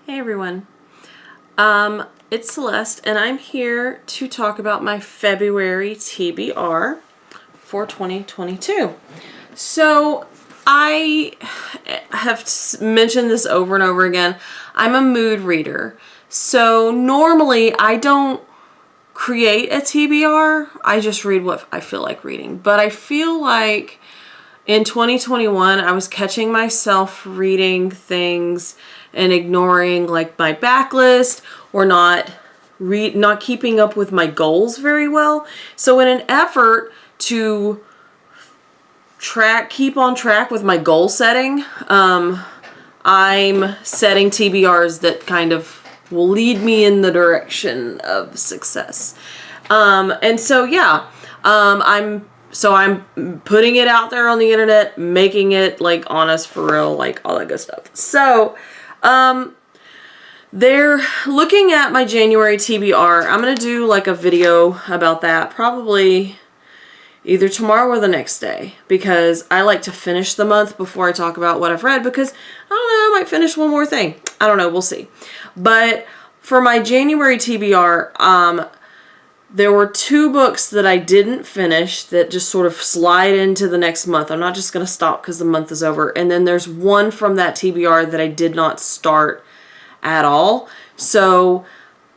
Hey everyone, it's Celeste and I'm here to talk about my February TBR for 2022. So I have mentioned this over and over again. I'm a mood reader. So normally I don't create a TBR. I just read what I feel like reading. But I feel like in 2021, I was catching myself reading things and ignoring like my backlist or not keeping up with my goals very well. So in an effort to keep on track with my goal setting, I'm setting TBRs that kind of will lead me in the direction of success. And so yeah, I'm putting it out there on the internet, making it like honest, for real, like all that good stuff. So, they're looking at my January TBR. I'm going to do like a video about that probably either tomorrow or the next day, because I like to finish the month before I talk about what I've read, because I don't know, I might finish one more thing. I don't know. We'll see. But for my January TBR, there were 2 books that I didn't finish that just sort of slide into the next month. I'm not just going to stop because the month is over. And then there's one from that TBR that I did not start at all. So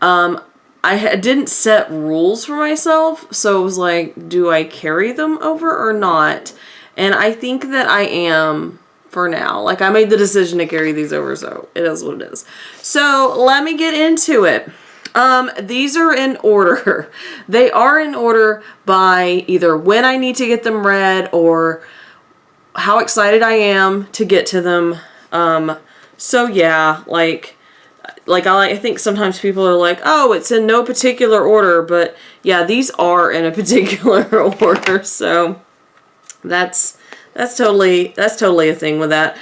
I didn't set rules for myself. So it was like, do I carry them over or not? And I think that I am for now. Like, I made the decision to carry these over, so it is what it is. So let me get into it. These are in order. They are in order by either when I need to get them read or how excited I am to get to them. So yeah, like I think sometimes people are like, oh, it's in no particular order, but yeah, these are in a particular order. So that's totally a thing with that.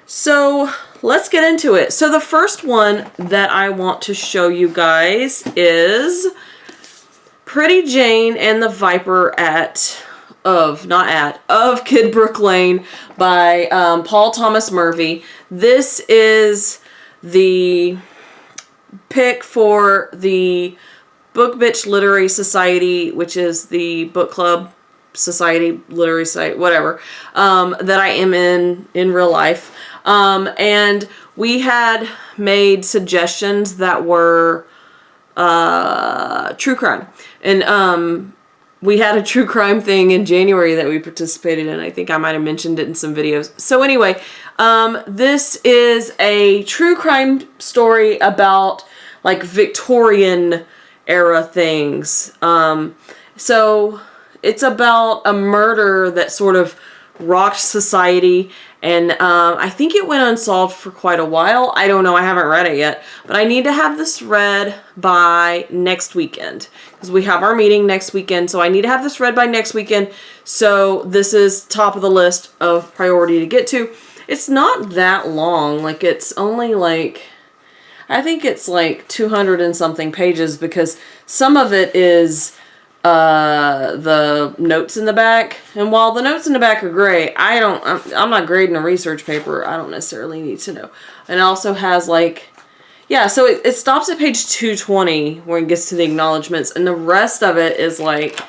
So let's get into it. So the first one that I want to show you guys is Pretty Jane and the Viper of Kidbrook Lane by Paul Thomas Murphy. This is the pick for the Book Bitch Literary Society, which is the book club society, literary site, whatever, that I am in real life. And we had made suggestions that were true crime. And we had a true crime thing in January that we participated in. I think I might have mentioned it in some videos. So anyway, this is a true crime story about like Victorian era things. So it's about a murder that sort of rocked society, and I think it went unsolved for quite a while. I don't know, I haven't read it yet, but I need to have this read by next weekend, because we have our meeting next weekend, so I need to have this read by next weekend. So this is top of the list of priority to get to. It's not that long, like it's only like, I think it's like 200 and something pages, because some of it is the notes in the back, and while the notes in the back are great, I'm not grading a research paper. I don't necessarily need to know. And it also has like, yeah, so it stops at page 220 when it gets to the acknowledgments, and the rest of it is like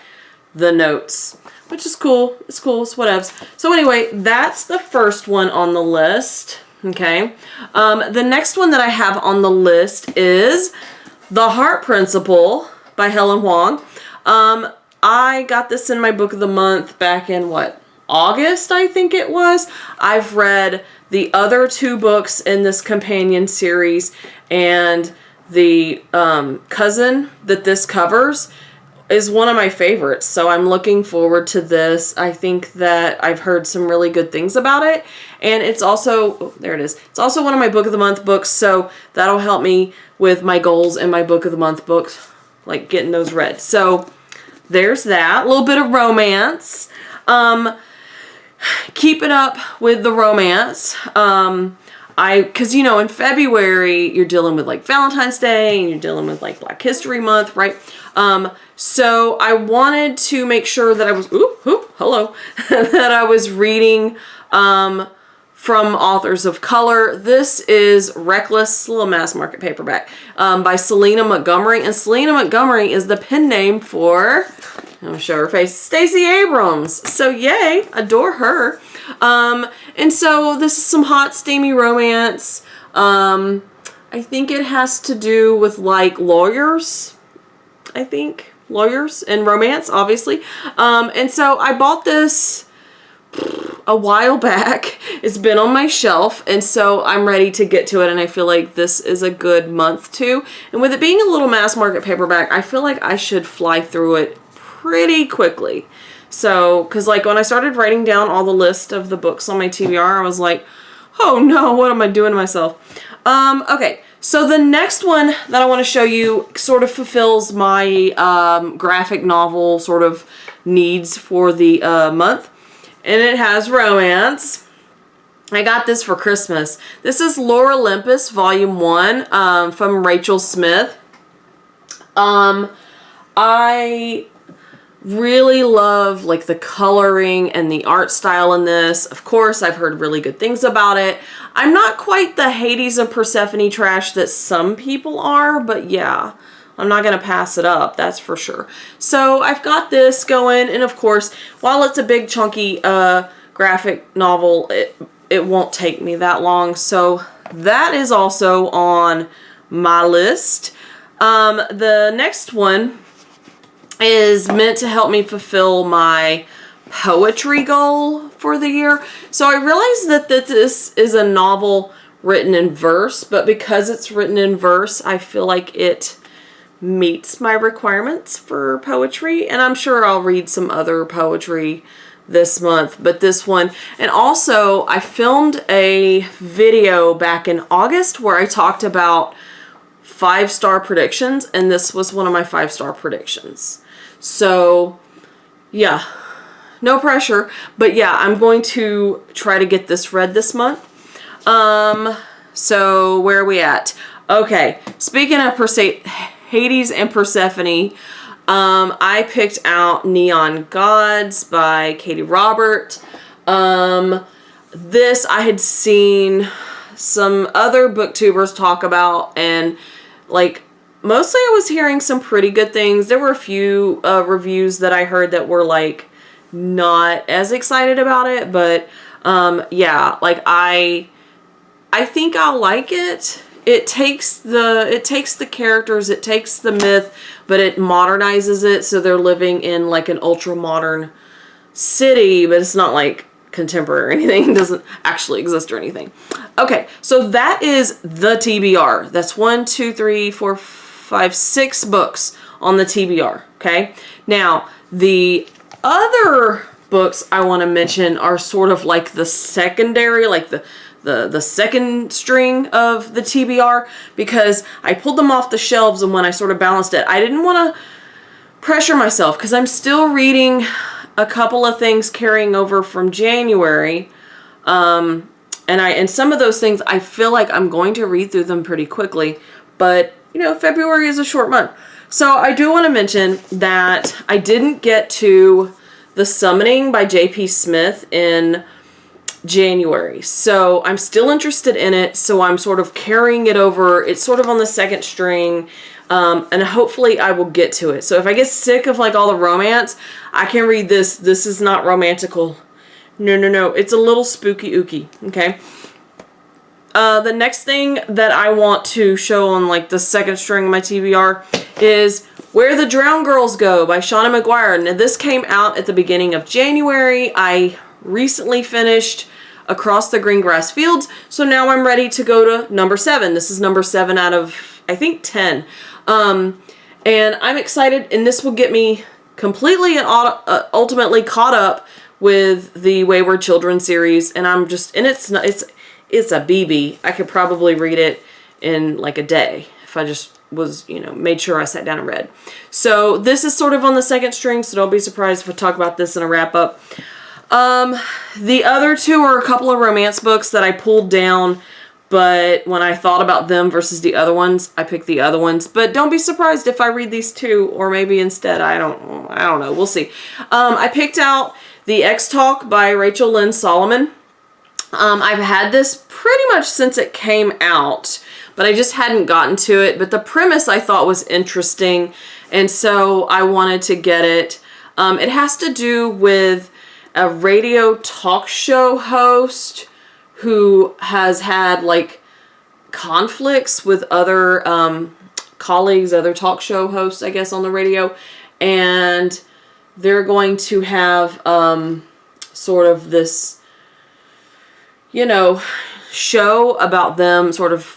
the notes, which is cool. It's cool. It's whatevs. So anyway, that's the first one on the list. Okay. The next one that I have on the list is The Heart Principle by Helen Huang. I got this in my book of the month back in August, I think it was. I've read the other 2 books in this companion series, and the cousin that this covers is one of my favorites. So I'm looking forward to this. I think that I've heard some really good things about it. And it's also, oh, there it is. It's also one of my book of the month books. So that'll help me with my goals in my book of the month books, like getting those read. So there's that. A little bit of romance. Keeping up with the romance. Because, you know, in February, you're dealing with like Valentine's Day, and you're dealing with like Black History Month, right? So I wanted to make sure that I was, that I was reading from authors of color. This is Reckless, little mass market paperback, by Selena Montgomery. And Selena Montgomery is the pen name for, I'm going to show her face, Stacey Abrams. So yay, adore her. And so this is some hot, steamy romance. I think it has to do with like lawyers. I think lawyers and romance, obviously. And so I bought this a while back. It's been on my shelf, and so I'm ready to get to it, and I feel like this is a good month too. And with it being a little mass market paperback, I feel like I should fly through it pretty quickly. So, because like when I started writing down all the list of the books on my TBR, I was like, oh no, what am I doing to myself? Okay, so the next one that I want to show you sort of fulfills my graphic novel sort of needs for the month. And it has romance. I got this for Christmas. This is Lore Olympus Volume 1 from Rachel Smith. I really love like the coloring and the art style in this. Of course, I've heard really good things about it. I'm not quite the Hades and Persephone trash that some people are, but yeah, I'm not going to pass it up, that's for sure. So I've got this going, and of course, while it's a big chunky graphic novel, it won't take me that long. So that is also on my list. The next one is meant to help me fulfill my poetry goal for the year. So I realized that this is a novel written in verse, but because it's written in verse, I feel like it meets my requirements for poetry, and I'm sure I'll read some other poetry this month, but this one. And also I filmed a video back in August where I talked about 5-star predictions, and this was one of my 5-star predictions. So yeah, no pressure, but yeah, I'm going to try to get this read this month. So where are we at? Okay, speaking of Hades and Persephone, I picked out Neon Gods by Katie Robert. This I had seen some other booktubers talk about, and like mostly I was hearing some pretty good things. There were a few reviews that I heard that were like not as excited about it, but yeah, like I think I'll like it. It takes the characters, it takes the myth, but it modernizes it so they're living in like an ultra modern city, but it's not like contemporary or anything. It doesn't actually exist or anything. Okay, so that is the TBR. That's 1, 2, 3, 4, 5, 6 books on the TBR. Okay, now the other books I want to mention are sort of like the secondary, like the second string of the TBR, because I pulled them off the shelves, and when I sort of balanced it, I didn't want to pressure myself because I'm still reading a couple of things carrying over from January, and some of those things I feel like I'm going to read through them pretty quickly, but you know, February is a short month. So I do want to mention that I didn't get to The Summoning by J.P. Smith in January, so I'm still interested in it, so I'm sort of carrying it over. It's sort of on the second string, and hopefully I will get to it. So if I get sick of like all the romance, I can read this. This is not romantical. No. It's a little spooky ooky, okay? The next thing that I want to show on like the second string of my TBR is Where the Drowned Girls Go by Shauna McGuire. Now this came out at the beginning of January. I recently finished Across the Green Grass Fields, so now I'm ready to go to number 7. This is number 7 out of, I think, 10. And I'm excited, and this will get me completely and ultimately caught up with the Wayward Children series, and I'm just, and it's a BB. I could probably read it in like a day if I just was, you know, made sure I sat down and read. So this is sort of on the second string, so don't be surprised if I talk about this in a wrap up. The other two are a couple of romance books that I pulled down, but when I thought about them versus the other ones, I picked the other ones. But don't be surprised if I read these two, or maybe instead, I don't know. We'll see. I picked out The X Talk by Rachel Lynn Solomon. I've had this pretty much since it came out, but I just hadn't gotten to it. But the premise I thought was interesting, and so I wanted to get it. It has to do with a radio talk show host who has had like conflicts with other colleagues, other talk show hosts, I guess, on the radio, and they're going to have sort of this, you know, show about them sort of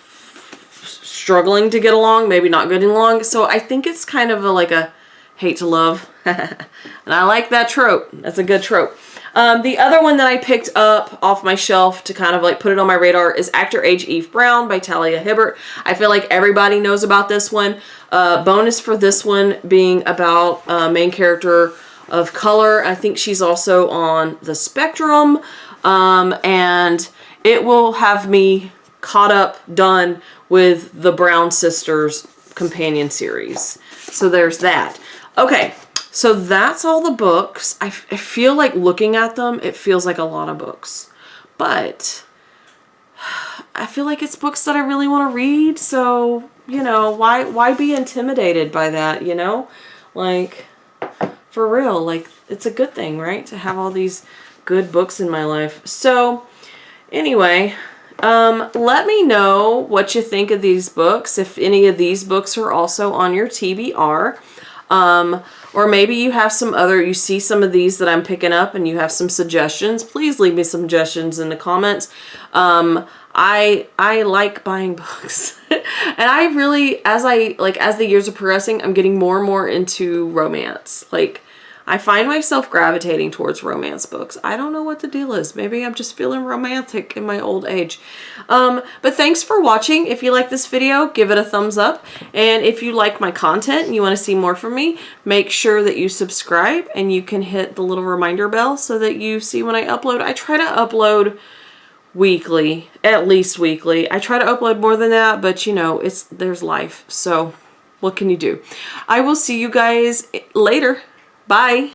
struggling to get along, maybe not getting along. So I think it's kind of like a hate to love. And I like that trope. That's a good trope. The other one that I picked up off my shelf to kind of like put it on my radar is Actor Age Eve Brown by Talia Hibbert. I feel like everybody knows about this one. Bonus for this one being about main character of color. I think she's also on the spectrum. And it will have me caught up, done with the Brown Sisters companion series. So there's that. Okay, so that's all the books. I feel like looking at them, it feels like a lot of books. But I feel like it's books that I really want to read. So, you know, why be intimidated by that, you know? Like, for real, like, it's a good thing, right? To have all these good books in my life. So, anyway, let me know what you think of these books. If any of these books are also on your TBR. Or maybe you have some other, you see some of these that I'm picking up and you have some suggestions. Please leave me some suggestions in the comments. I like buying books. And I really, as the years are progressing, I'm getting more and more into romance. Like, I find myself gravitating towards romance books. I don't know what the deal is. Maybe I'm just feeling romantic in my old age. But thanks for watching. If you like this video, give it a thumbs up. And if you like my content and you want to see more from me, make sure that you subscribe and you can hit the little reminder bell so that you see when I upload. I try to upload weekly, at least weekly. I try to upload more than that, but you know, there's life. So what can you do? I will see you guys later. Bye.